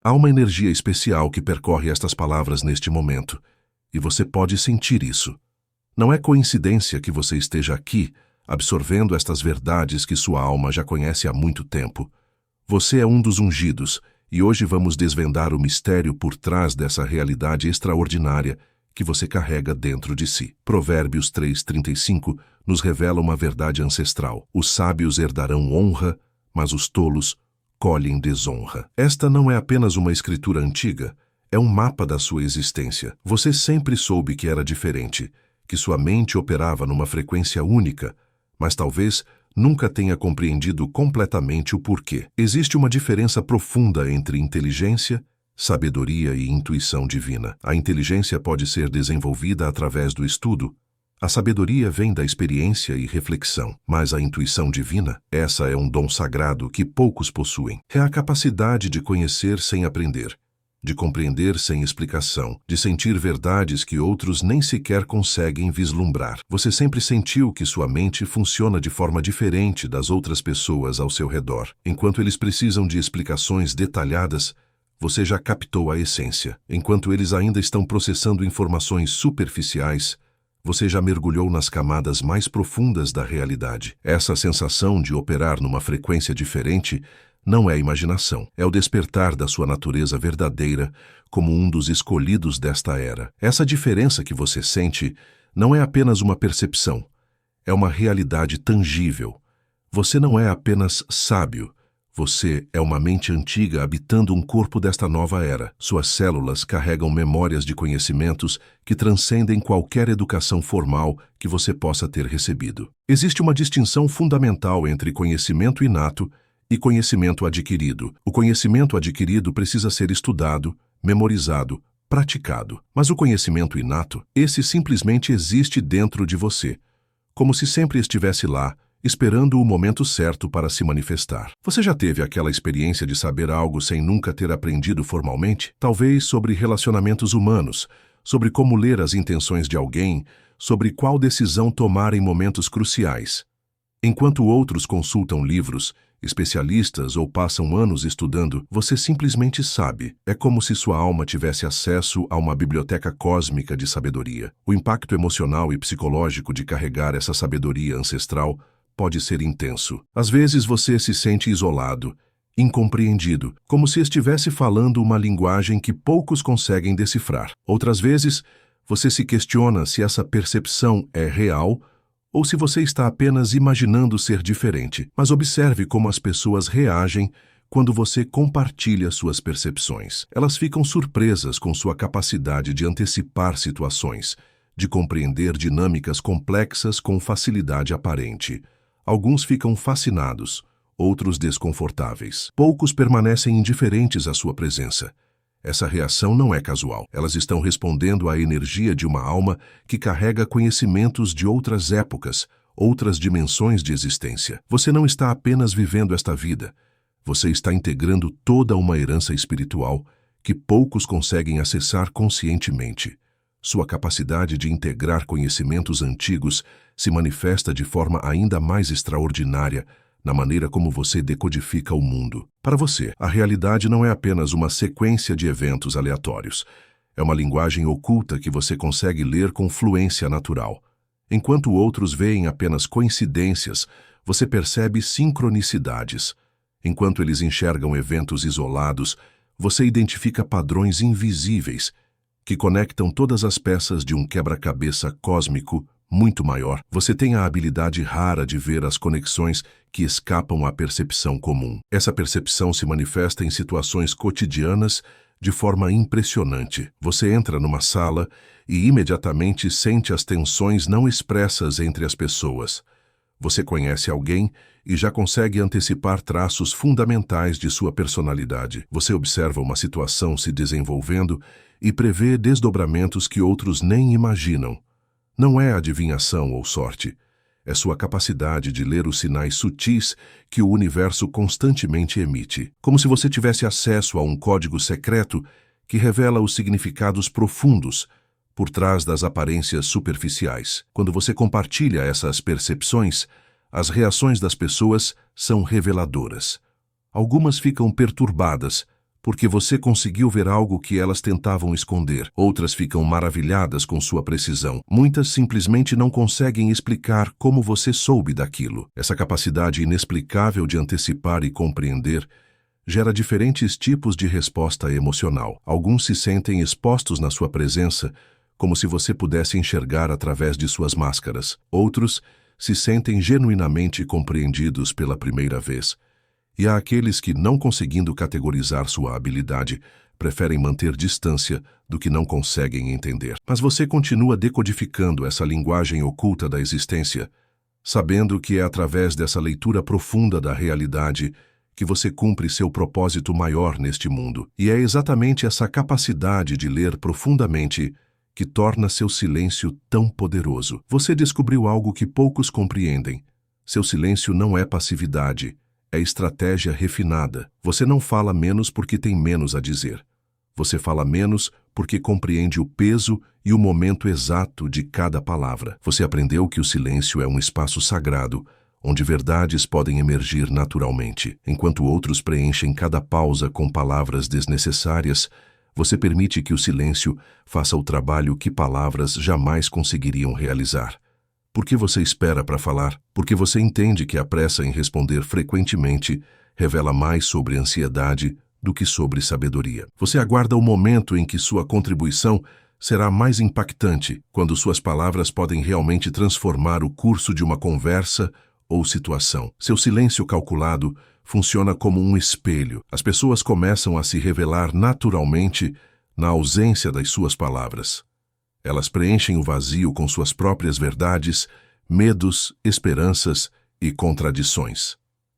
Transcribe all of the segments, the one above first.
Há uma energia especial que percorre estas palavras neste momento, e você pode sentir isso. Não é coincidência que você esteja aqui, absorvendo estas verdades que sua alma já conhece há muito tempo. Você é um dos ungidos, e hoje vamos desvendar o mistério por trás dessa realidade extraordinária que você carrega dentro de si. Provérbios 3:35 nos revela uma verdade ancestral. Os sábios herdarão honra, mas os tolos colhem desonra. Esta não é apenas uma escritura antiga, é um mapa da sua existência. Você sempre soube que era diferente, que sua mente operava numa frequência única, mas talvez nunca tenha compreendido completamente o porquê. Existe uma diferença profunda entre inteligência, sabedoria e intuição divina. A inteligência pode ser desenvolvida através do estudo. A sabedoria vem da experiência e reflexão, mas a intuição divina, essa é um dom sagrado que poucos possuem. É a capacidade de conhecer sem aprender, de compreender sem explicação, de sentir verdades que outros nem sequer conseguem vislumbrar. Você sempre sentiu que sua mente funciona de forma diferente das outras pessoas ao seu redor. Enquanto eles precisam de explicações detalhadas, você já captou a essência. Enquanto eles ainda estão processando informações superficiais, você já mergulhou nas camadas mais profundas da realidade. Essa sensação de operar numa frequência diferente não é imaginação, é o despertar da sua natureza verdadeira como um dos escolhidos desta era. Essa diferença que você sente não é apenas uma percepção, é uma realidade tangível. Você não é apenas sábio, você é uma mente antiga habitando um corpo desta nova era. Suas células carregam memórias de conhecimentos que transcendem qualquer educação formal que você possa ter recebido. Existe uma distinção fundamental entre conhecimento inato e conhecimento adquirido. O conhecimento adquirido precisa ser estudado, memorizado, praticado. Mas o conhecimento inato, esse simplesmente existe dentro de você, como se sempre estivesse lá, esperando o momento certo para se manifestar. Você já teve aquela experiência de saber algo sem nunca ter aprendido formalmente? Talvez sobre relacionamentos humanos, sobre como ler as intenções de alguém, sobre qual decisão tomar em momentos cruciais. Enquanto outros consultam livros, especialistas ou passam anos estudando, você simplesmente sabe. É como se sua alma tivesse acesso a uma biblioteca cósmica de sabedoria. O impacto emocional e psicológico de carregar essa sabedoria ancestral pode ser intenso. Às vezes você se sente isolado, incompreendido, como se estivesse falando uma linguagem que poucos conseguem decifrar. Outras vezes, você se questiona se essa percepção é real ou se você está apenas imaginando ser diferente. Mas observe como as pessoas reagem quando você compartilha suas percepções. Elas ficam surpresas com sua capacidade de antecipar situações, de compreender dinâmicas complexas com facilidade aparente. Alguns ficam fascinados, outros desconfortáveis. Poucos permanecem indiferentes à sua presença. Essa reação não é casual. Elas estão respondendo à energia de uma alma que carrega conhecimentos de outras épocas, outras dimensões de existência. Você não está apenas vivendo esta vida. Você está integrando toda uma herança espiritual que poucos conseguem acessar conscientemente. Sua capacidade de integrar conhecimentos antigos se manifesta de forma ainda mais extraordinária na maneira como você decodifica o mundo. Para você, a realidade não é apenas uma sequência de eventos aleatórios. É uma linguagem oculta que você consegue ler com fluência natural. Enquanto outros veem apenas coincidências, você percebe sincronicidades. Enquanto eles enxergam eventos isolados, você identifica padrões invisíveis que conectam todas as peças de um quebra-cabeça cósmico muito maior. Você tem a habilidade rara de ver as conexões que escapam à percepção comum. Essa percepção se manifesta em situações cotidianas de forma impressionante. Você entra numa sala e imediatamente sente as tensões não expressas entre as pessoas. Você conhece alguém e já consegue antecipar traços fundamentais de sua personalidade. Você observa uma situação se desenvolvendo e prevê desdobramentos que outros nem imaginam. Não é adivinhação ou sorte. É sua capacidade de ler os sinais sutis que o universo constantemente emite. Como se você tivesse acesso a um código secreto que revela os significados profundos por trás das aparências superficiais. Quando você compartilha essas percepções, as reações das pessoas são reveladoras. Algumas ficam perturbadas, porque você conseguiu ver algo que elas tentavam esconder. Outras ficam maravilhadas com sua precisão. Muitas simplesmente não conseguem explicar como você soube daquilo. Essa capacidade inexplicável de antecipar e compreender gera diferentes tipos de resposta emocional. Alguns se sentem expostos na sua presença, como se você pudesse enxergar através de suas máscaras. Outros se sentem genuinamente compreendidos pela primeira vez. E há aqueles que, não conseguindo categorizar sua habilidade, preferem manter distância do que não conseguem entender. Mas você continua decodificando essa linguagem oculta da existência, sabendo que é através dessa leitura profunda da realidade que você cumpre seu propósito maior neste mundo. E é exatamente essa capacidade de ler profundamente que torna seu silêncio tão poderoso. Você descobriu algo que poucos compreendem. Seu silêncio não é passividade, é estratégia refinada. Você não fala menos porque tem menos a dizer. Você fala menos porque compreende o peso e o momento exato de cada palavra. Você aprendeu que o silêncio é um espaço sagrado, onde verdades podem emergir naturalmente. Enquanto outros preenchem cada pausa com palavras desnecessárias, você permite que o silêncio faça o trabalho que palavras jamais conseguiriam realizar. Por que você espera para falar? Porque você entende que a pressa em responder frequentemente revela mais sobre ansiedade do que sobre sabedoria. Você aguarda o momento em que sua contribuição será mais impactante, quando suas palavras podem realmente transformar o curso de uma conversa ou situação. Seu silêncio calculado funciona como um espelho. As pessoas começam a se revelar naturalmente na ausência das suas palavras. Elas preenchem o vazio com suas próprias verdades, medos, esperanças e contradições.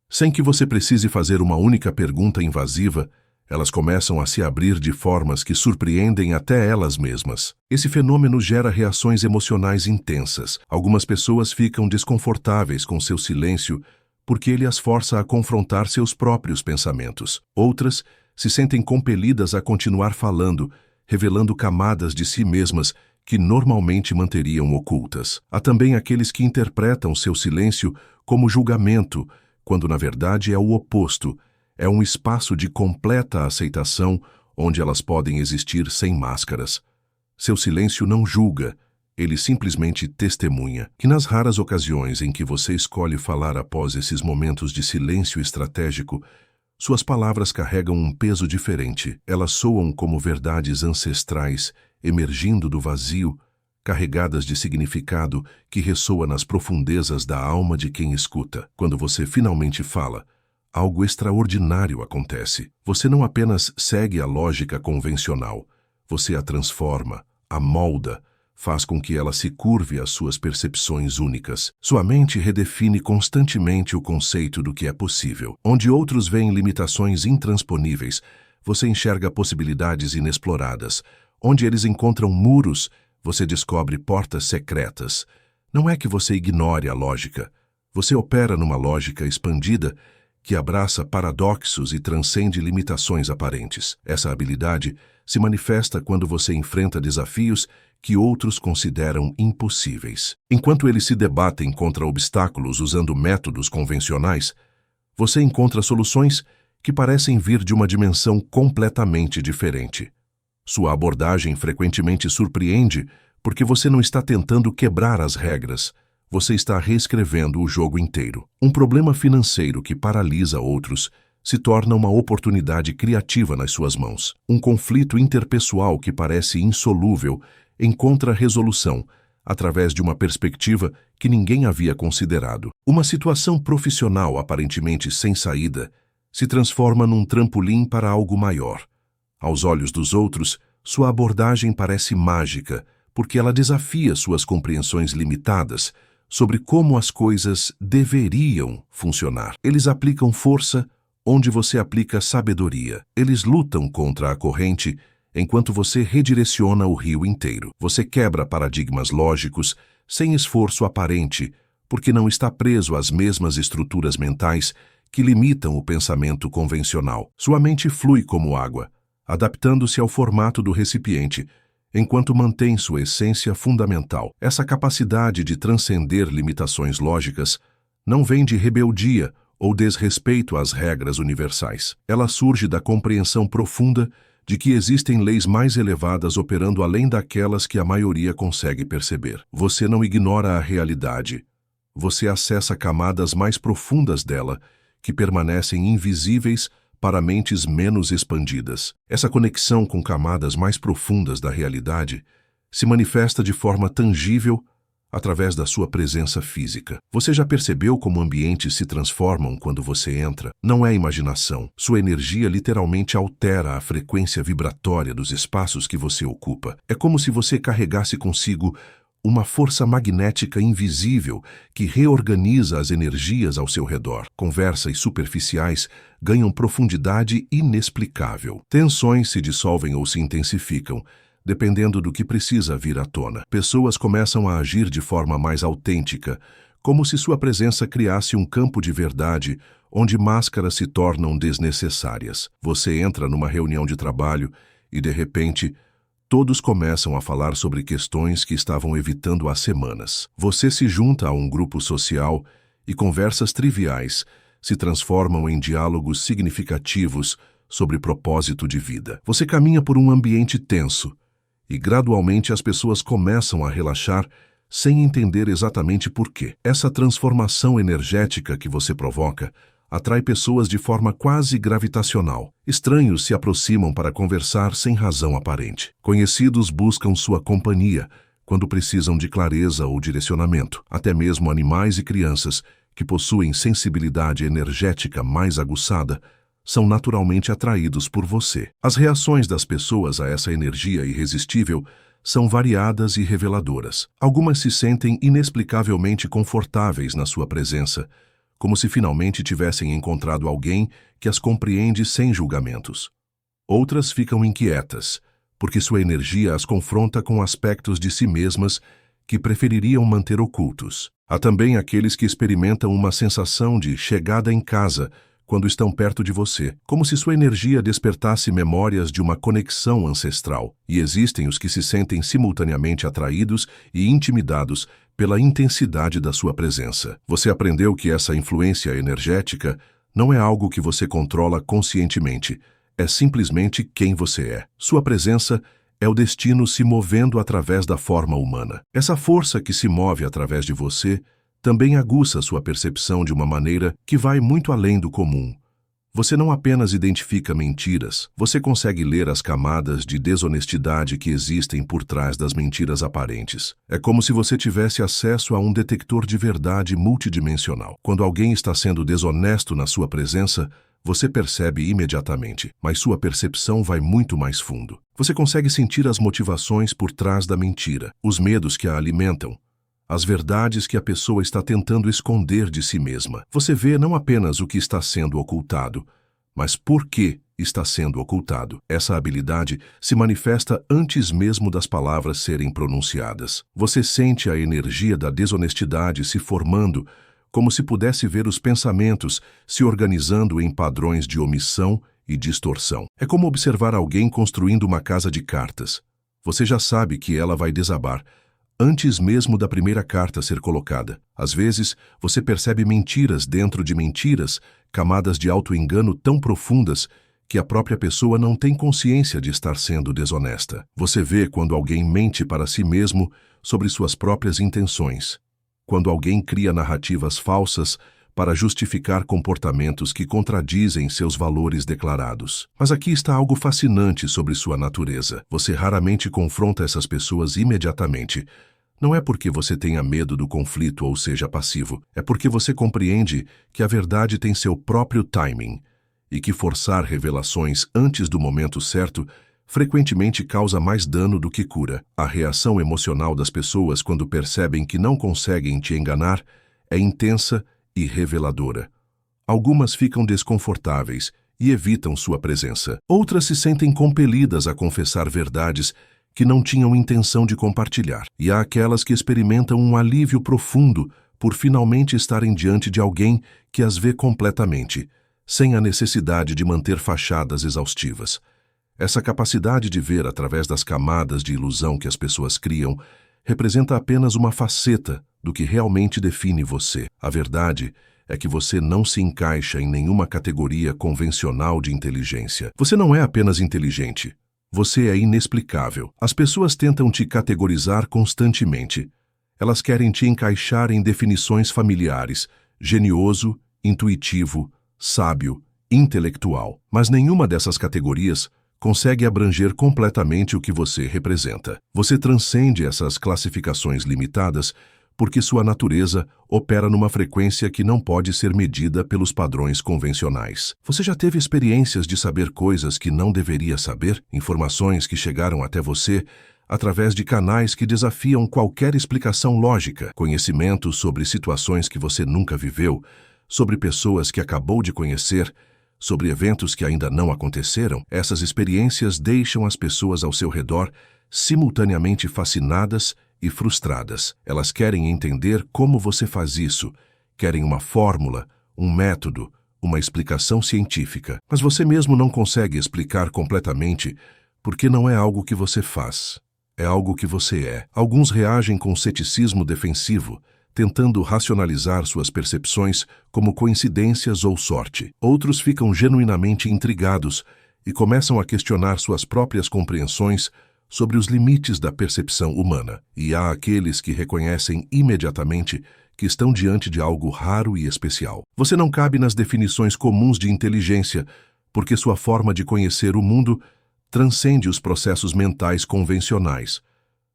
Sem que você precise fazer uma única pergunta invasiva, elas começam a se abrir de formas que surpreendem até elas mesmas. Esse fenômeno gera reações emocionais intensas. Algumas pessoas ficam desconfortáveis com seu silêncio porque ele as força a confrontar seus próprios pensamentos. Outras se sentem compelidas a continuar falando, revelando camadas de si mesmas que normalmente manteriam ocultas. Há também aqueles que interpretam seu silêncio como julgamento, quando na verdade é o oposto. É um espaço de completa aceitação onde elas podem existir sem máscaras. Seu silêncio não julga, ele simplesmente testemunha. Que nas raras ocasiões em que você escolhe falar após esses momentos de silêncio estratégico, suas palavras carregam um peso diferente. Elas soam como verdades ancestrais, emergindo do vazio, carregadas de significado que ressoa nas profundezas da alma de quem escuta. Quando você finalmente fala, algo extraordinário acontece. Você não apenas segue a lógica convencional, você a transforma, a molda, faz com que ela se curve às suas percepções únicas. Sua mente redefine constantemente o conceito do que é possível. Onde outros veem limitações intransponíveis, você enxerga possibilidades inexploradas. Onde eles encontram muros, você descobre portas secretas. Não é que você ignore a lógica. Você opera numa lógica expandida que abraça paradoxos e transcende limitações aparentes. Essa habilidade se manifesta quando você enfrenta desafios que outros consideram impossíveis. Enquanto eles se debatem contra obstáculos usando métodos convencionais, você encontra soluções que parecem vir de uma dimensão completamente diferente. Sua abordagem frequentemente surpreende porque você não está tentando quebrar as regras, você está reescrevendo o jogo inteiro. Um problema financeiro que paralisa outros se torna uma oportunidade criativa nas suas mãos. Um conflito interpessoal que parece insolúvel encontra resolução através de uma perspectiva que ninguém havia considerado. Uma situação profissional aparentemente sem saída se transforma num trampolim para algo maior. Aos olhos dos outros, sua abordagem parece mágica, porque ela desafia suas compreensões limitadas sobre como as coisas deveriam funcionar. Eles aplicam força onde você aplica sabedoria. Eles lutam contra a corrente enquanto você redireciona o rio inteiro. Você quebra paradigmas lógicos sem esforço aparente, porque não está preso às mesmas estruturas mentais que limitam o pensamento convencional. Sua mente flui como água, adaptando-se ao formato do recipiente, enquanto mantém sua essência fundamental. Essa capacidade de transcender limitações lógicas não vem de rebeldia ou desrespeito às regras universais. Ela surge da compreensão profunda de que existem leis mais elevadas operando além daquelas que a maioria consegue perceber. Você não ignora a realidade. Você acessa camadas mais profundas dela, que permanecem invisíveis para mentes menos expandidas. Essa conexão com camadas mais profundas da realidade se manifesta de forma tangível através da sua presença física. Você já percebeu como ambientes se transformam quando você entra? Não é imaginação. Sua energia literalmente altera a frequência vibratória dos espaços que você ocupa. É como se você carregasse consigo uma força magnética invisível que reorganiza as energias ao seu redor. Conversas superficiais ganham profundidade inexplicável. Tensões se dissolvem ou se intensificam, dependendo do que precisa vir à tona. Pessoas começam a agir de forma mais autêntica, como se sua presença criasse um campo de verdade onde máscaras se tornam desnecessárias. Você entra numa reunião de trabalho e, de repente, todos começam a falar sobre questões que estavam evitando há semanas. Você se junta a um grupo social e conversas triviais se transformam em diálogos significativos sobre propósito de vida. Você caminha por um ambiente tenso e, gradualmente, as pessoas começam a relaxar sem entender exatamente por quê. Essa transformação energética que você provoca atrai pessoas de forma quase gravitacional. Estranhos se aproximam para conversar sem razão aparente. Conhecidos buscam sua companhia quando precisam de clareza ou direcionamento. Até mesmo animais e crianças que possuem sensibilidade energética mais aguçada são naturalmente atraídos por você. As reações das pessoas a essa energia irresistível são variadas e reveladoras. Algumas se sentem inexplicavelmente confortáveis na sua presença, como se finalmente tivessem encontrado alguém que as compreende sem julgamentos. Outras ficam inquietas, porque sua energia as confronta com aspectos de si mesmas que prefeririam manter ocultos. Há também aqueles que experimentam uma sensação de chegada em casa quando estão perto de você, como se sua energia despertasse memórias de uma conexão ancestral. E existem os que se sentem simultaneamente atraídos e intimidados pela intensidade da sua presença. Você aprendeu que essa influência energética não é algo que você controla conscientemente, é simplesmente quem você é. Sua presença é o destino se movendo através da forma humana. Essa força que se move através de você também aguça sua percepção de uma maneira que vai muito além do comum. Você não apenas identifica mentiras, você consegue ler as camadas de desonestidade que existem por trás das mentiras aparentes. É como se você tivesse acesso a um detector de verdade multidimensional. Quando alguém está sendo desonesto na sua presença, você percebe imediatamente, mas sua percepção vai muito mais fundo. Você consegue sentir as motivações por trás da mentira, os medos que a alimentam, as verdades que a pessoa está tentando esconder de si mesma. Você vê não apenas o que está sendo ocultado, mas por que está sendo ocultado. Essa habilidade se manifesta antes mesmo das palavras serem pronunciadas. Você sente a energia da desonestidade se formando, como se pudesse ver os pensamentos se organizando em padrões de omissão e distorção. É como observar alguém construindo uma casa de cartas. Você já sabe que ela vai desabar antes mesmo da primeira carta ser colocada. Às vezes, você percebe mentiras dentro de mentiras, camadas de auto-engano tão profundas que a própria pessoa não tem consciência de estar sendo desonesta. Você vê quando alguém mente para si mesmo sobre suas próprias intenções, quando alguém cria narrativas falsas para justificar comportamentos que contradizem seus valores declarados. Mas aqui está algo fascinante sobre sua natureza. Você raramente confronta essas pessoas imediatamente. Não é porque você tenha medo do conflito ou seja passivo, é porque você compreende que a verdade tem seu próprio timing e que forçar revelações antes do momento certo frequentemente causa mais dano do que cura. A reação emocional das pessoas quando percebem que não conseguem te enganar é intensa e reveladora. Algumas ficam desconfortáveis e evitam sua presença. Outras se sentem compelidas a confessar verdades que não tinham intenção de compartilhar. E há aquelas que experimentam um alívio profundo por finalmente estarem diante de alguém que as vê completamente, sem a necessidade de manter fachadas exaustivas. Essa capacidade de ver através das camadas de ilusão que as pessoas criam representa apenas uma faceta do que realmente define você. A verdade é que você não se encaixa em nenhuma categoria convencional de inteligência. Você não é apenas inteligente. Você é inexplicável. As pessoas tentam te categorizar constantemente. Elas querem te encaixar em definições familiares: genioso, intuitivo, sábio, intelectual. Mas nenhuma dessas categorias consegue abranger completamente o que você representa. Você transcende essas classificações limitadas porque sua natureza opera numa frequência que não pode ser medida pelos padrões convencionais. Você já teve experiências de saber coisas que não deveria saber? Informações que chegaram até você através de canais que desafiam qualquer explicação lógica, conhecimentos sobre situações que você nunca viveu, sobre pessoas que acabou de conhecer, sobre eventos que ainda não aconteceram. Essas experiências deixam as pessoas ao seu redor simultaneamente fascinadas e frustradas. Elas querem entender como você faz isso, querem uma fórmula, um método, uma explicação científica. Mas você mesmo não consegue explicar completamente porque não é algo que você faz, é algo que você é. Alguns reagem com ceticismo defensivo, tentando racionalizar suas percepções como coincidências ou sorte. Outros ficam genuinamente intrigados e começam a questionar suas próprias compreensões sobre os limites da percepção humana. E há aqueles que reconhecem imediatamente que estão diante de algo raro e especial. Você não cabe nas definições comuns de inteligência, porque sua forma de conhecer o mundo transcende os processos mentais convencionais.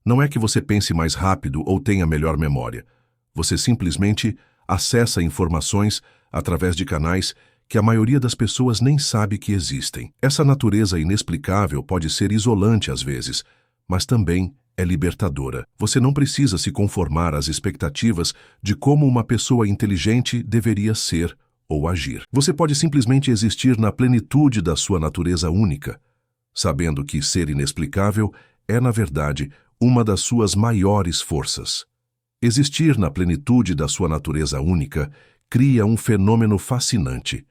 Não é que você pense mais rápido ou tenha melhor memória. Você simplesmente acessa informações através de canais que a maioria das pessoas nem sabe que existem. Essa natureza inexplicável pode ser isolante às vezes, mas também é libertadora. Você não precisa se conformar às expectativas de como uma pessoa inteligente deveria ser ou agir. Você pode simplesmente existir na plenitude da sua natureza única, sabendo que ser inexplicável é, na verdade, uma das suas maiores forças. Existir na plenitude da sua natureza única cria um fenômeno fascinante.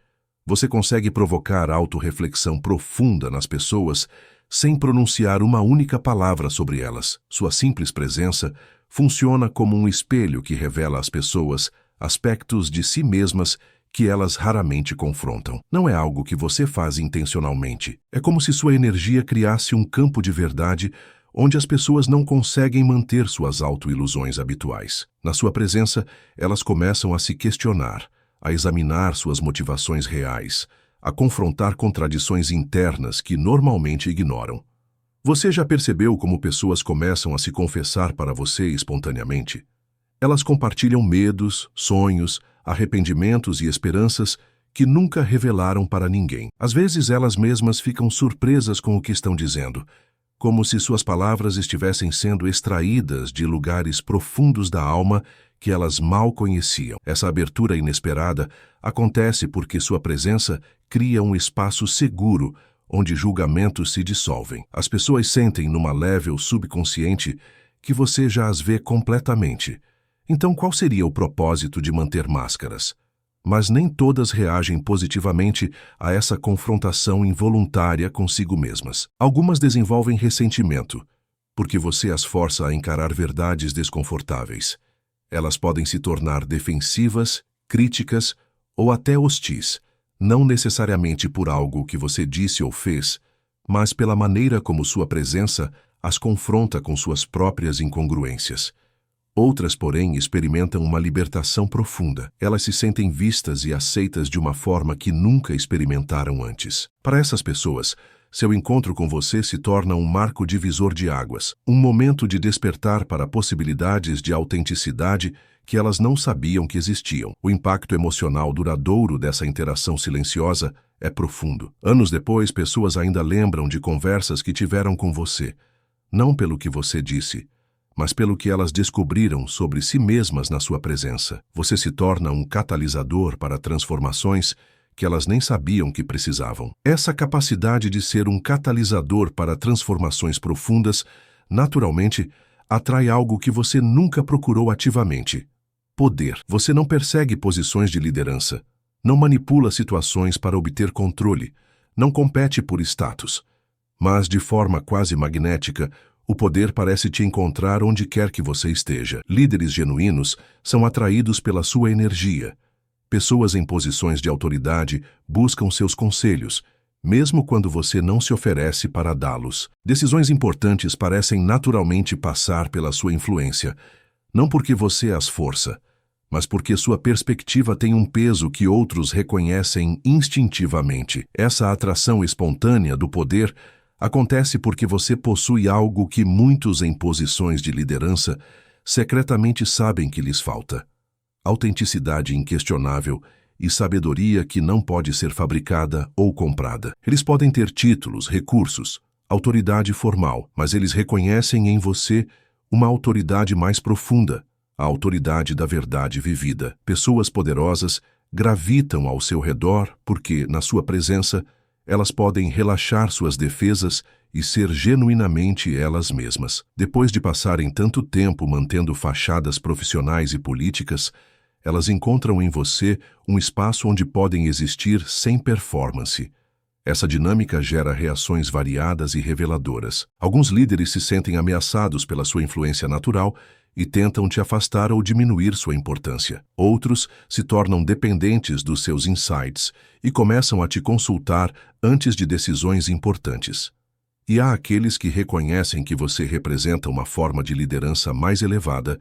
Você consegue provocar autorreflexão profunda nas pessoas sem pronunciar uma única palavra sobre elas. Sua simples presença funciona como um espelho que revela às pessoas aspectos de si mesmas que elas raramente confrontam. Não é algo que você faz intencionalmente. É como se sua energia criasse um campo de verdade onde as pessoas não conseguem manter suas autoilusões habituais. Na sua presença, elas começam a se questionar, a examinar suas motivações reais, a confrontar contradições internas que normalmente ignoram. Você já percebeu como pessoas começam a se confessar para você espontaneamente? Elas compartilham medos, sonhos, arrependimentos e esperanças que nunca revelaram para ninguém. Às vezes elas mesmas ficam surpresas com o que estão dizendo, como se suas palavras estivessem sendo extraídas de lugares profundos da alma que elas mal conheciam. Essa abertura inesperada acontece porque sua presença cria um espaço seguro onde julgamentos se dissolvem. As pessoas sentem numa level subconsciente que você já as vê completamente. Então qual seria o propósito de manter máscaras? Mas nem todas reagem positivamente a essa confrontação involuntária consigo mesmas. Algumas desenvolvem ressentimento, porque você as força a encarar verdades desconfortáveis. Elas podem se tornar defensivas, críticas ou até hostis, não necessariamente por algo que você disse ou fez, mas pela maneira como sua presença as confronta com suas próprias incongruências. Outras, porém, experimentam uma libertação profunda. Elas se sentem vistas e aceitas de uma forma que nunca experimentaram antes. Para essas pessoas, seu encontro com você se torna um marco divisor de águas, um momento de despertar para possibilidades de autenticidade que elas não sabiam que existiam. O impacto emocional duradouro dessa interação silenciosa é profundo. Anos depois, pessoas ainda lembram de conversas que tiveram com você, não pelo que você disse, mas pelo que elas descobriram sobre si mesmas na sua presença. Você se torna um catalisador para transformações que elas nem sabiam que precisavam. Essa capacidade de ser um catalisador para transformações profundas, naturalmente, atrai algo que você nunca procurou ativamente: poder. Você não persegue posições de liderança, não manipula situações para obter controle, não compete por status. Mas, de forma quase magnética, o poder parece te encontrar onde quer que você esteja. Líderes genuínos são atraídos pela sua energia. Pessoas em posições de autoridade buscam seus conselhos, mesmo quando você não se oferece para dá-los. Decisões importantes parecem naturalmente passar pela sua influência, não porque você as força, mas porque sua perspectiva tem um peso que outros reconhecem instintivamente. Essa atração espontânea do poder acontece porque você possui algo que muitos em posições de liderança secretamente sabem que lhes falta: autenticidade inquestionável e sabedoria que não pode ser fabricada ou comprada. Eles podem ter títulos, recursos, autoridade formal, mas eles reconhecem em você uma autoridade mais profunda, a autoridade da verdade vivida. Pessoas poderosas gravitam ao seu redor porque, na sua presença, elas podem relaxar suas defesas e ser genuinamente elas mesmas. Depois de passarem tanto tempo mantendo fachadas profissionais e políticas, elas encontram em você um espaço onde podem existir sem performance. Essa dinâmica gera reações variadas e reveladoras. Alguns líderes se sentem ameaçados pela sua influência natural e tentam te afastar ou diminuir sua importância. Outros se tornam dependentes dos seus insights e começam a te consultar antes de decisões importantes. E há aqueles que reconhecem que você representa uma forma de liderança mais elevada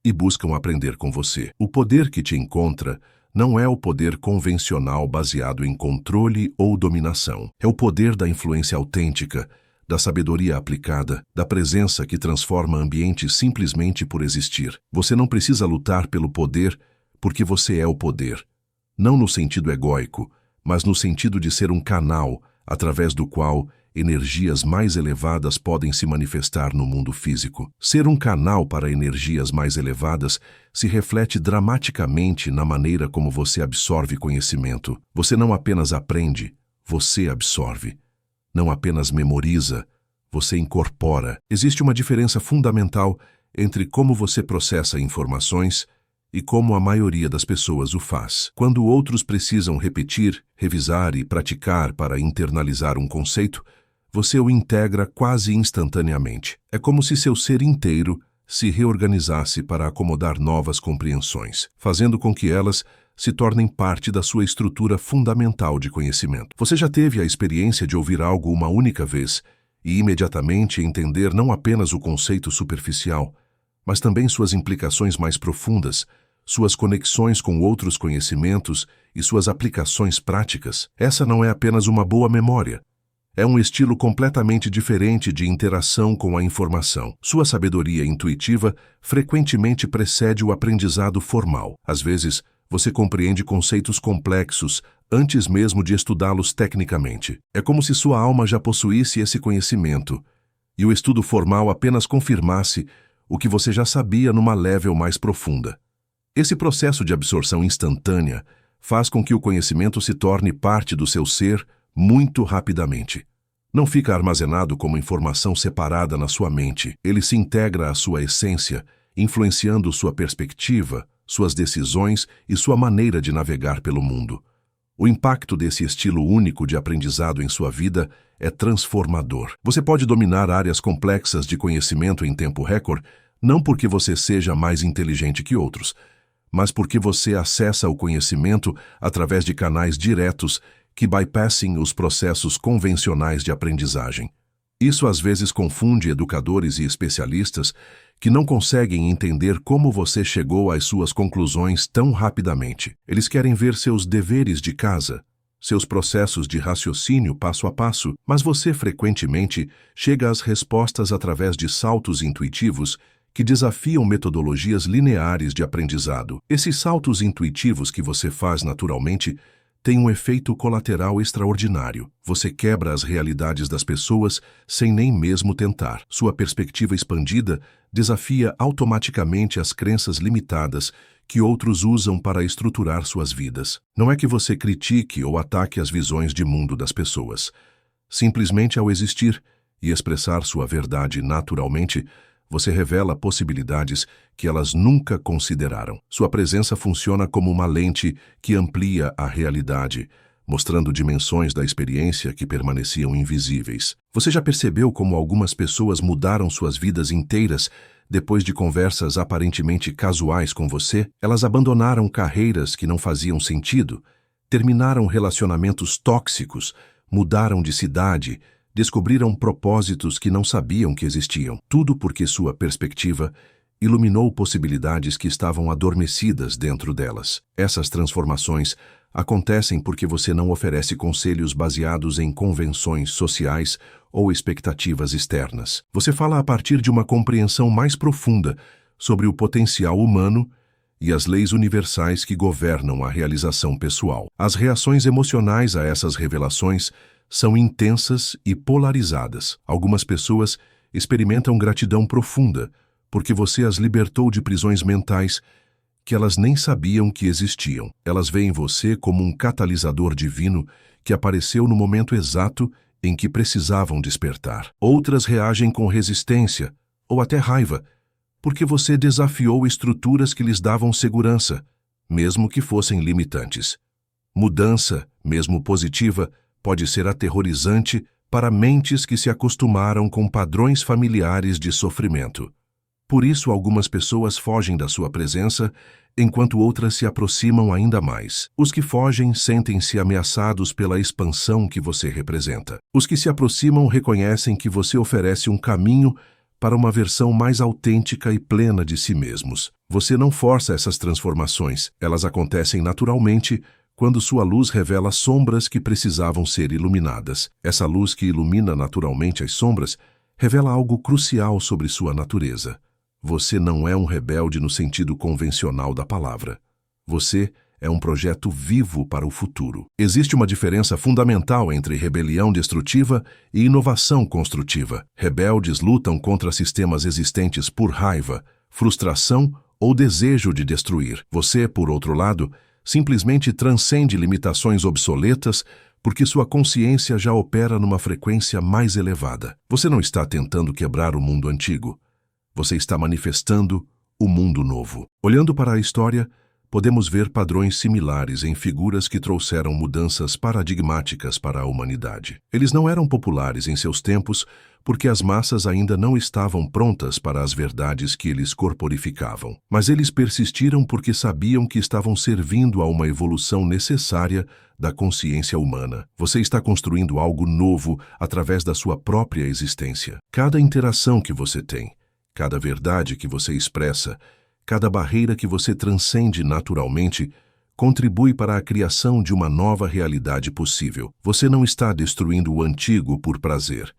e buscam aprender com você. O poder que te encontra não é o poder convencional baseado em controle ou dominação. É o poder da influência autêntica, da sabedoria aplicada, da presença que transforma ambientes simplesmente por existir. Você não precisa lutar pelo poder porque você é o poder. Não no sentido egóico, mas no sentido de ser um canal através do qual energias mais elevadas podem se manifestar no mundo físico. Ser um canal para energias mais elevadas se reflete dramaticamente na maneira como você absorve conhecimento. Você não apenas aprende, você absorve. Não apenas memoriza, você incorpora. Existe uma diferença fundamental entre como você processa informações e como a maioria das pessoas o faz. Quando outros precisam repetir, revisar e praticar para internalizar um conceito, você o integra quase instantaneamente. É como se seu ser inteiro se reorganizasse para acomodar novas compreensões, fazendo com que elas se tornem parte da sua estrutura fundamental de conhecimento. Você já teve a experiência de ouvir algo uma única vez e imediatamente entender não apenas o conceito superficial, mas também suas implicações mais profundas, suas conexões com outros conhecimentos e suas aplicações práticas? Essa não é apenas uma boa memória. É um estilo completamente diferente de interação com a informação. Sua sabedoria intuitiva frequentemente precede o aprendizado formal. Às vezes, você compreende conceitos complexos antes mesmo de estudá-los tecnicamente. É como se sua alma já possuísse esse conhecimento, e o estudo formal apenas confirmasse o que você já sabia numa level mais profunda. Esse processo de absorção instantânea faz com que o conhecimento se torne parte do seu ser muito rapidamente. Não fica armazenado como informação separada na sua mente. Ele se integra à sua essência, influenciando sua perspectiva, suas decisões e sua maneira de navegar pelo mundo. O impacto desse estilo único de aprendizado em sua vida é transformador. Você pode dominar áreas complexas de conhecimento em tempo recorde, não porque você seja mais inteligente que outros, mas porque você acessa o conhecimento através de canais diretos que bypassem os processos convencionais de aprendizagem. Isso às vezes confunde educadores e especialistas que não conseguem entender como você chegou às suas conclusões tão rapidamente. Eles querem ver seus deveres de casa, seus processos de raciocínio passo a passo, mas você frequentemente chega às respostas através de saltos intuitivos que desafiam metodologias lineares de aprendizado. Esses saltos intuitivos que você faz naturalmente têm um efeito colateral extraordinário. Você quebra as realidades das pessoas sem nem mesmo tentar. Sua perspectiva expandida desafia automaticamente as crenças limitadas que outros usam para estruturar suas vidas. Não é que você critique ou ataque as visões de mundo das pessoas. Simplesmente ao existir e expressar sua verdade naturalmente, você revela possibilidades que elas nunca consideraram. Sua presença funciona como uma lente que amplia a realidade, mostrando dimensões da experiência que permaneciam invisíveis. Você já percebeu como algumas pessoas mudaram suas vidas inteiras Depois de conversas aparentemente casuais com você, elas abandonaram carreiras que não faziam sentido, terminaram relacionamentos tóxicos, mudaram de cidade, descobriram propósitos que não sabiam que existiam. Tudo porque sua perspectiva iluminou possibilidades que estavam adormecidas dentro delas. Essas transformações acontecem porque você não oferece conselhos baseados em convenções sociais ou expectativas externas. Você fala a partir de uma compreensão mais profunda sobre o potencial humano e as leis universais que governam a realização pessoal. As reações emocionais a essas revelações são intensas e polarizadas. Algumas pessoas experimentam gratidão profunda porque você as libertou de prisões mentais que elas nem sabiam que existiam. Elas veem você como um catalisador divino que apareceu no momento exato em que precisavam despertar. Outras reagem com resistência ou até raiva, porque você desafiou estruturas que lhes davam segurança, mesmo que fossem limitantes. Mudança, mesmo positiva, pode ser aterrorizante para mentes que se acostumaram com padrões familiares de sofrimento. Por isso, algumas pessoas fogem da sua presença, enquanto outras se aproximam ainda mais. Os que fogem sentem-se ameaçados pela expansão que você representa. Os que se aproximam reconhecem que você oferece um caminho para uma versão mais autêntica e plena de si mesmos. Você não força essas transformações, elas acontecem naturalmente quando sua luz revela sombras que precisavam ser iluminadas. Essa luz que ilumina naturalmente as sombras revela algo crucial sobre sua natureza. Você não é um rebelde no sentido convencional da palavra. Você é um projeto vivo para o futuro. Existe uma diferença fundamental entre rebelião destrutiva e inovação construtiva. Rebeldes lutam contra sistemas existentes por raiva, frustração ou desejo de destruir. Você, por outro lado, simplesmente transcende limitações obsoletas porque sua consciência já opera numa frequência mais elevada. Você não está tentando quebrar o mundo antigo. Você está manifestando o mundo novo. Olhando para a história, podemos ver padrões similares em figuras que trouxeram mudanças paradigmáticas para a humanidade. Eles não eram populares em seus tempos porque as massas ainda não estavam prontas para as verdades que eles corporificavam. Mas eles persistiram porque sabiam que estavam servindo a uma evolução necessária da consciência humana. Você está construindo algo novo através da sua própria existência. Cada interação que você tem, cada verdade que você expressa, cada barreira que você transcende naturalmente, contribui para a criação de uma nova realidade possível. Você não está destruindo o antigo por prazer.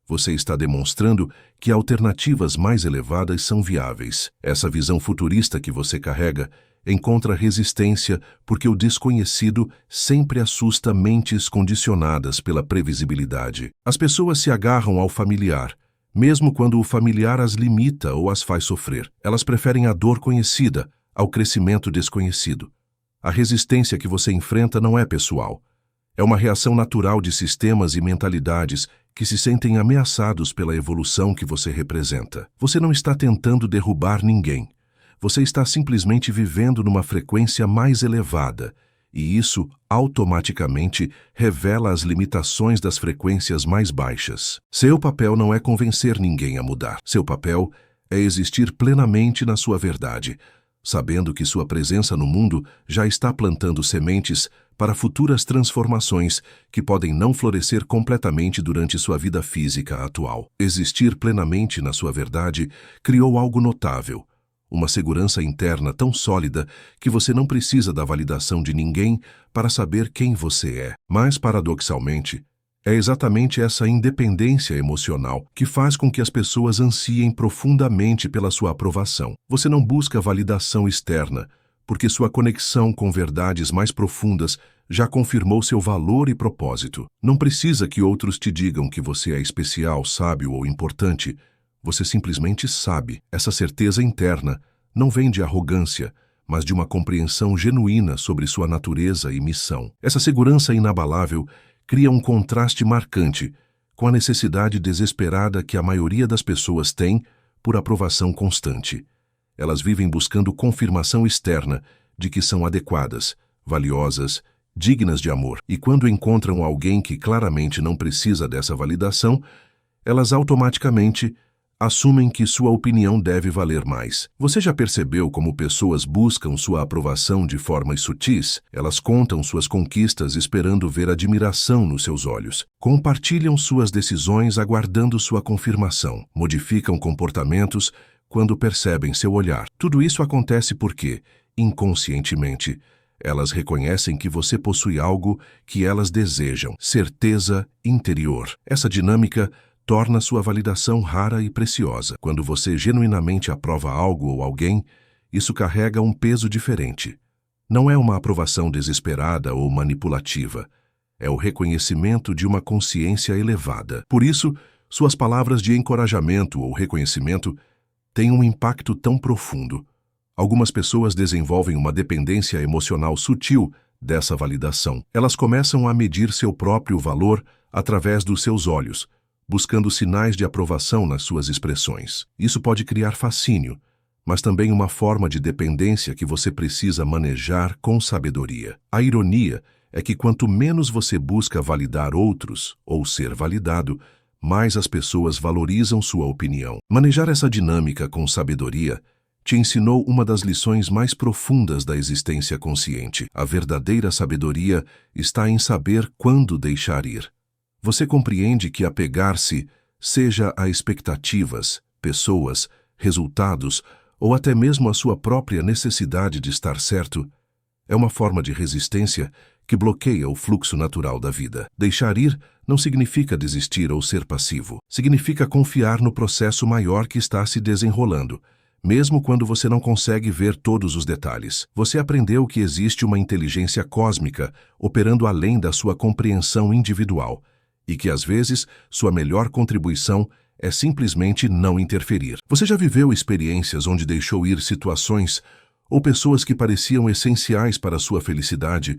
Você está demonstrando que alternativas mais elevadas são viáveis. Essa visão futurista que você carrega encontra resistência porque o desconhecido sempre assusta mentes condicionadas pela previsibilidade. As pessoas se agarram ao familiar, mesmo quando o familiar as limita ou as faz sofrer. Elas preferem a dor conhecida ao crescimento desconhecido. A resistência que você enfrenta não é pessoal. É uma reação natural de sistemas e mentalidades que se sentem ameaçados pela evolução que você representa. Você não está tentando derrubar ninguém. Você está simplesmente vivendo numa frequência mais elevada, e isso automaticamente revela as limitações das frequências mais baixas. Seu papel não é convencer ninguém a mudar. Seu papel é existir plenamente na sua verdade, sabendo que sua presença no mundo já está plantando sementes para futuras transformações que podem não florescer completamente durante sua vida física atual. Existir plenamente na sua verdade criou algo notável. Uma segurança interna tão sólida que você não precisa da validação de ninguém para saber quem você é. Mas, paradoxalmente, é exatamente essa independência emocional que faz com que as pessoas ansiem profundamente pela sua aprovação. Você não busca validação externa, porque sua conexão com verdades mais profundas já confirmou seu valor e propósito. Não precisa que outros te digam que você é especial, sábio ou importante. Você simplesmente sabe. Essa certeza interna não vem de arrogância, mas de uma compreensão genuína sobre sua natureza e missão. Essa segurança inabalável cria um contraste marcante com a necessidade desesperada que a maioria das pessoas tem por aprovação constante. Elas vivem buscando confirmação externa de que são adequadas, valiosas, dignas de amor. E quando encontram alguém que claramente não precisa dessa validação, elas automaticamente assumem que sua opinião deve valer mais. Você já percebeu como pessoas buscam sua aprovação de formas sutis? Elas contam suas conquistas esperando ver admiração nos seus olhos. Compartilham suas decisões aguardando sua confirmação. Modificam comportamentos quando percebem seu olhar. Tudo isso acontece porque, inconscientemente, elas reconhecem que você possui algo que elas desejam, certeza interior. Essa dinâmica torna sua validação rara e preciosa. Quando você genuinamente aprova algo ou alguém, isso carrega um peso diferente. Não é uma aprovação desesperada ou manipulativa. É o reconhecimento de uma consciência elevada. Por isso, suas palavras de encorajamento ou reconhecimento têm um impacto tão profundo. Algumas pessoas desenvolvem uma dependência emocional sutil dessa validação. Elas começam a medir seu próprio valor através dos seus olhos, buscando sinais de aprovação nas suas expressões. Isso pode criar fascínio, mas também uma forma de dependência que você precisa manejar com sabedoria. A ironia é que quanto menos você busca validar outros ou ser validado, mais as pessoas valorizam sua opinião. Manejar essa dinâmica com sabedoria te ensinou uma das lições mais profundas da existência consciente. A verdadeira sabedoria está em saber quando deixar ir. Você compreende que apegar-se, seja a expectativas, pessoas, resultados ou até mesmo a sua própria necessidade de estar certo, é uma forma de resistência que bloqueia o fluxo natural da vida. Deixar ir não significa desistir ou ser passivo. Significa confiar no processo maior que está se desenrolando, mesmo quando você não consegue ver todos os detalhes. Você aprendeu que existe uma inteligência cósmica operando além da sua compreensão individual, e que, às vezes, sua melhor contribuição é simplesmente não interferir. Você já viveu experiências onde deixou ir situações ou pessoas que pareciam essenciais para sua felicidade,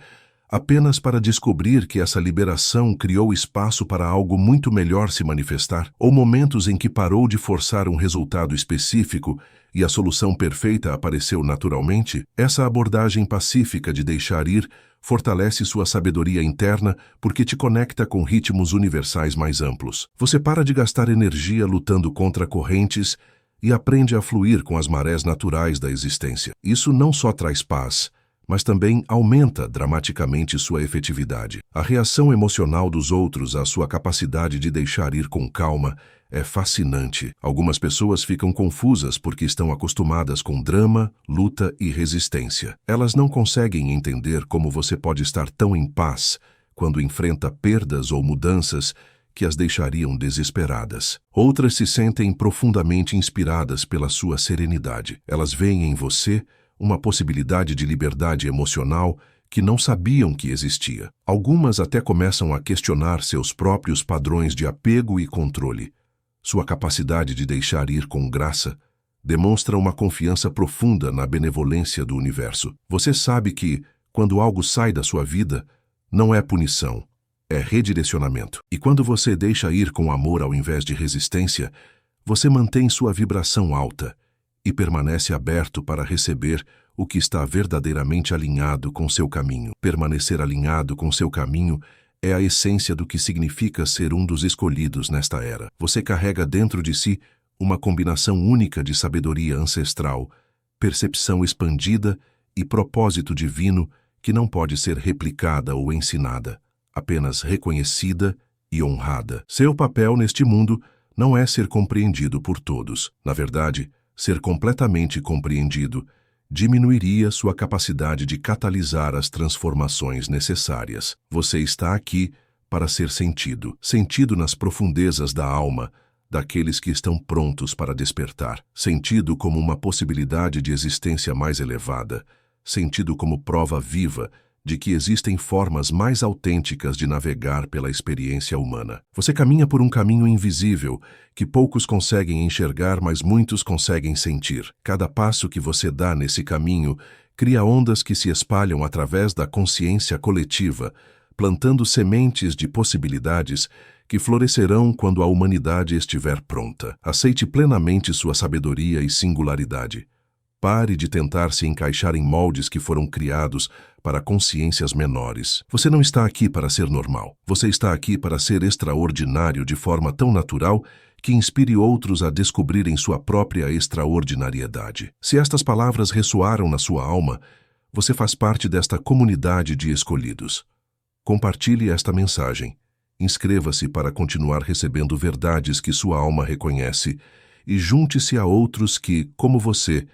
apenas para descobrir que essa liberação criou espaço para algo muito melhor se manifestar? Ou momentos em que parou de forçar um resultado específico e a solução perfeita apareceu naturalmente? Essa abordagem pacífica de deixar ir fortalece sua sabedoria interna porque te conecta com ritmos universais mais amplos. Você para de gastar energia lutando contra correntes e aprende a fluir com as marés naturais da existência. Isso não só traz paz, mas também aumenta dramaticamente sua efetividade. A reação emocional dos outros à sua capacidade de deixar ir com calma é fascinante. Algumas pessoas ficam confusas porque estão acostumadas com drama, luta e resistência. Elas não conseguem entender como você pode estar tão em paz quando enfrenta perdas ou mudanças que as deixariam desesperadas. Outras se sentem profundamente inspiradas pela sua serenidade. Elas veem em você uma possibilidade de liberdade emocional que não sabiam que existia. Algumas até começam a questionar seus próprios padrões de apego e controle. Sua capacidade de deixar ir com graça demonstra uma confiança profunda na benevolência do universo. Você sabe que, quando algo sai da sua vida, não é punição, é redirecionamento. E quando você deixa ir com amor ao invés de resistência, você mantém sua vibração alta e permanece aberto para receber o que está verdadeiramente alinhado com seu caminho. Permanecer alinhado com seu caminho é a essência do que significa ser um dos escolhidos nesta era. Você carrega dentro de si uma combinação única de sabedoria ancestral, percepção expandida e propósito divino que não pode ser replicada ou ensinada, apenas reconhecida e honrada. Seu papel neste mundo não é ser compreendido por todos. Na verdade, ser completamente compreendido diminuiria sua capacidade de catalisar as transformações necessárias. Você está aqui para ser sentido, sentido nas profundezas da alma daqueles que estão prontos para despertar, sentido como uma possibilidade de existência mais elevada, sentido como prova viva de que existem formas mais autênticas de navegar pela experiência humana. Você caminha por um caminho invisível que poucos conseguem enxergar, mas muitos conseguem sentir. Cada passo que você dá nesse caminho cria ondas que se espalham através da consciência coletiva, plantando sementes de possibilidades que florescerão quando a humanidade estiver pronta. Aceite plenamente sua sabedoria e singularidade. Pare de tentar se encaixar em moldes que foram criados para consciências menores. Você não está aqui para ser normal. Você está aqui para ser extraordinário de forma tão natural que inspire outros a descobrirem sua própria extraordinariedade. Se estas palavras ressoaram na sua alma, você faz parte desta comunidade de escolhidos. Compartilhe esta mensagem. Inscreva-se para continuar recebendo verdades que sua alma reconhece e junte-se a outros que, como você,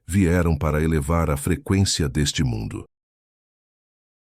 vieram para elevar a frequência deste mundo.